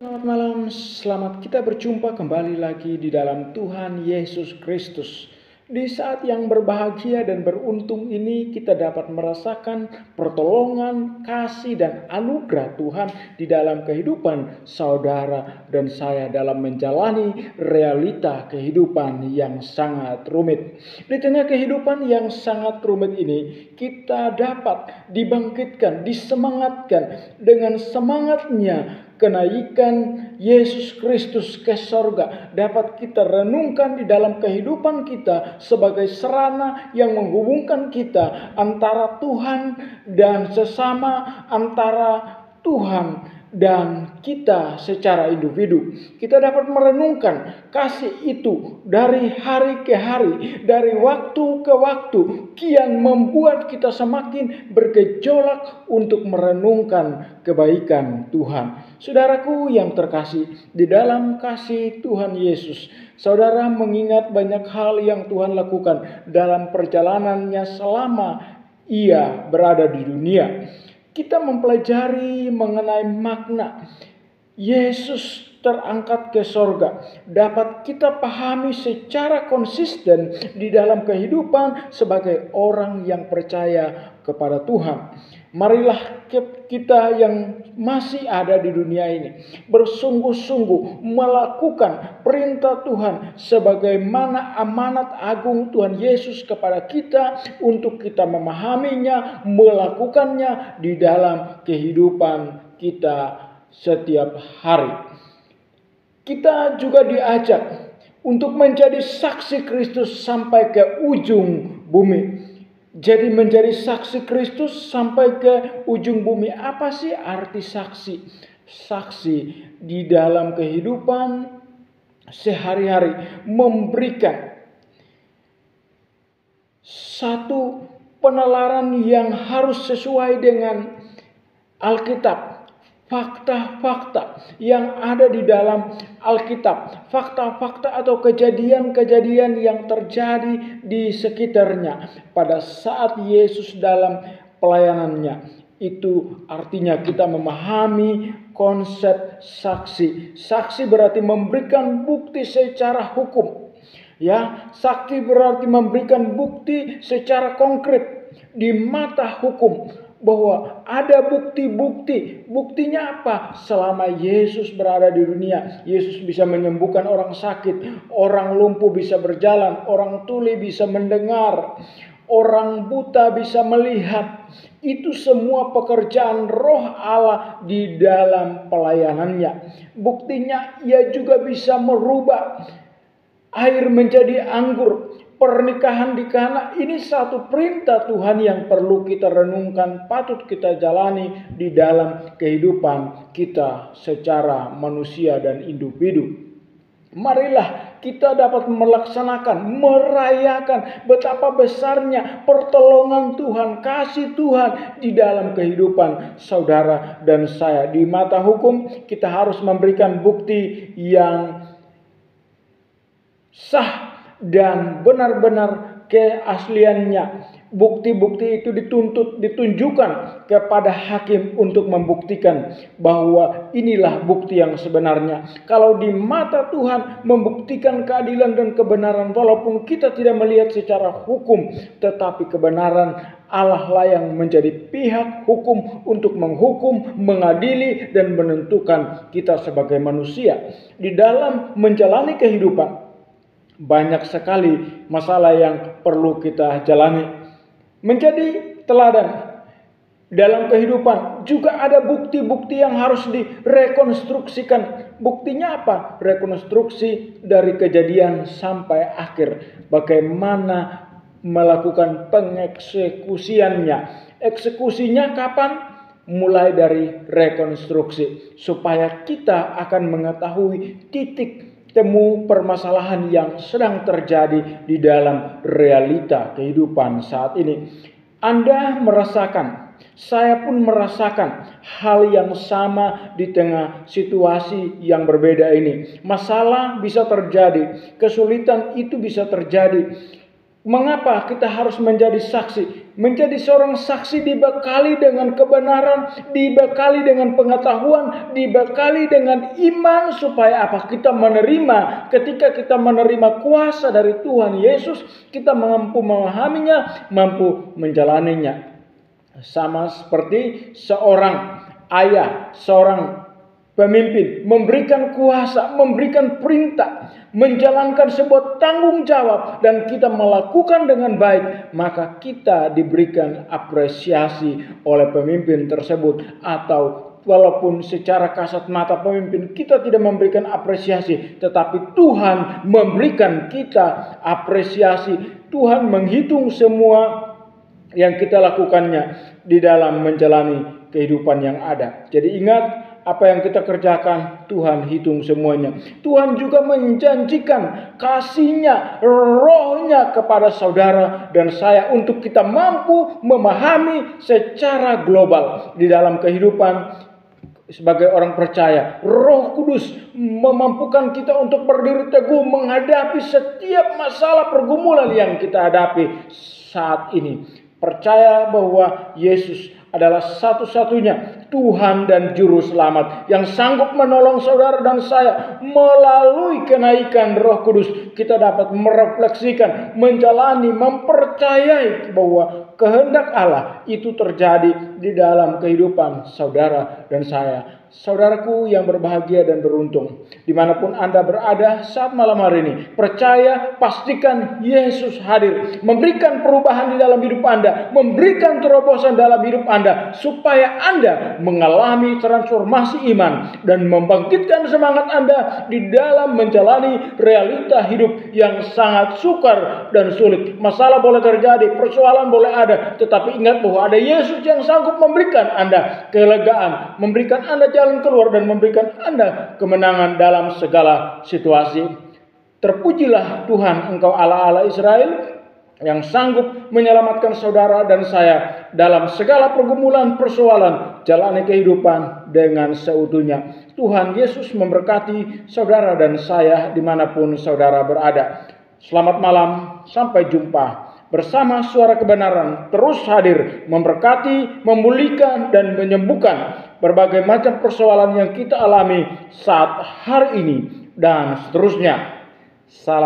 Selamat malam, selamat kita berjumpa kembali lagi di dalam Tuhan Yesus Kristus. Di saat yang berbahagia dan beruntung ini kita dapat merasakan pertolongan, kasih dan anugerah Tuhan di dalam kehidupan saudara dan saya dalam menjalani realita kehidupan yang sangat rumit. Di tengah kehidupan yang sangat rumit ini kita dapat dibangkitkan, disemangatkan dengan semangatnya kenaikan Yesus Kristus ke sorga dapat kita renungkan di dalam kehidupan kita sebagai sarana yang menghubungkan kita antara Tuhan dan sesama, antara Tuhan dan kita secara individu. Kita dapat merenungkan kasih itu dari hari ke hari, dari waktu ke waktu, kian membuat kita semakin bergejolak untuk merenungkan kebaikan Tuhan. Saudaraku yang terkasih, di dalam kasih Tuhan Yesus, saudara mengingat banyak hal yang Tuhan lakukan dalam perjalanannya selama ia berada di dunia. Kita mempelajari mengenai makna Yesus terangkat ke sorga dapat kita pahami secara konsisten di dalam kehidupan sebagai orang yang percaya kepada Tuhan. Marilah kita yang masih ada di dunia ini bersungguh-sungguh melakukan perintah Tuhan sebagaimana amanat agung Tuhan Yesus kepada kita untuk kita memahaminya, melakukannya di dalam kehidupan kita setiap hari. Kita juga diajak untuk menjadi saksi Kristus sampai ke ujung bumi. Jadi menjadi saksi Kristus sampai ke ujung bumi. Apa sih arti saksi? Saksi di dalam kehidupan sehari-hari memberikan satu penalaran yang harus sesuai dengan Alkitab. Fakta-fakta yang ada di dalam Alkitab, fakta-fakta atau kejadian-kejadian yang terjadi di sekitarnya pada saat Yesus dalam pelayanannya. Itu artinya kita memahami konsep saksi. Saksi berarti memberikan bukti secara hukum. Ya, saksi berarti memberikan bukti secara konkret di mata hukum. Bahwa ada bukti-bukti. Buktinya apa? Selama Yesus berada di dunia, Yesus bisa menyembuhkan orang sakit, orang lumpuh bisa berjalan, orang tuli bisa mendengar, orang buta bisa melihat. Itu semua pekerjaan Roh Allah di dalam pelayanannya. Buktinya ia juga bisa merubah air menjadi anggur. Pernikahan di Kana ini satu perintah Tuhan yang perlu kita renungkan, patut kita jalani di dalam kehidupan kita secara manusia dan individu. Marilah kita dapat melaksanakan, merayakan betapa besarnya pertolongan Tuhan, kasih Tuhan di dalam kehidupan saudara dan saya. Di mata hukum kita harus memberikan bukti yang sah dan benar-benar keasliannya. Bukti-bukti itu ditunjukkan kepada hakim untuk membuktikan bahwa inilah bukti yang sebenarnya. Kalau di mata Tuhan membuktikan keadilan dan kebenaran, walaupun kita tidak melihat secara hukum, tetapi kebenaran Allah lah yang menjadi pihak hukum untuk menghukum, mengadili dan menentukan kita sebagai manusia. Di dalam menjalani kehidupan banyak sekali masalah yang perlu kita jalani. Menjadi teladan dalam kehidupan juga ada bukti-bukti yang harus direkonstruksikan. Buktinya apa? Rekonstruksi dari kejadian sampai akhir. Bagaimana melakukan pengeksekusiannya. Eksekusinya kapan? Mulai dari rekonstruksi. Supaya kita akan mengetahui titik temu permasalahan yang sedang terjadi di dalam realita kehidupan saat ini. Anda merasakan, saya pun merasakan hal yang sama di tengah situasi yang berbeda ini. Masalah bisa terjadi, kesulitan itu bisa terjadi. Mengapa kita harus menjadi saksi? Menjadi seorang saksi dibekali dengan kebenaran, dibekali dengan pengetahuan, dibekali dengan iman, supaya apa? Kita menerima, ketika kita menerima kuasa dari Tuhan Yesus, kita mampu memahaminya, mampu menjalaninya. Sama seperti seorang ayah, seorang pemimpin memberikan kuasa, memberikan perintah, menjalankan sebuah tanggung jawab, dan kita melakukan dengan baik, maka kita diberikan apresiasi oleh pemimpin tersebut. Atau walaupun secara kasat mata pemimpin kita tidak memberikan apresiasi, tetapi Tuhan memberikan kita apresiasi. Tuhan menghitung semua yang kita lakukannya di dalam menjalani kehidupan yang ada. Jadi ingat, apa yang kita kerjakan, Tuhan hitung semuanya. Tuhan juga menjanjikan kasih-Nya, Roh-Nya kepada saudara dan saya untuk kita mampu memahami secara global di dalam kehidupan sebagai orang percaya. Roh Kudus memampukan kita untuk berdiri teguh menghadapi setiap masalah pergumulan yang kita hadapi saat ini. Percaya bahwa Yesus adalah satu-satunya Tuhan dan Juru Selamat yang sanggup menolong saudara dan saya. Melalui kenaikan Roh Kudus, kita dapat merefleksikan, menjalani, mempercayai bahwa kehendak Allah itu terjadi di dalam kehidupan saudara dan saya. Saudaraku yang berbahagia dan beruntung, dimanapun Anda berada saat malam hari ini, percaya, pastikan Yesus hadir, memberikan perubahan di dalam hidup Anda, memberikan terobosan dalam hidup Anda, supaya Anda mengalami transformasi iman dan membangkitkan semangat Anda di dalam menjalani realita hidup yang sangat sukar dan sulit. Masalah boleh terjadi, persoalan boleh ada, tetapi ingat bahwa ada Yesus yang sanggup memberikan Anda kelegaan, memberikan Anda jalan keluar, dan memberikan Anda kemenangan dalam segala situasi. Terpujilah Tuhan, Engkau Allah Israel, yang sanggup menyelamatkan saudara dan saya dalam segala pergumulan, persoalan, jalani kehidupan dengan seutuhnya. Tuhan Yesus memberkati saudara dan saya dimanapun saudara berada. Selamat malam, sampai jumpa. Bersama suara kebenaran terus hadir, memberkati, memulihkan, dan menyembuhkan berbagai macam persoalan yang kita alami saat hari ini dan seterusnya. Salam.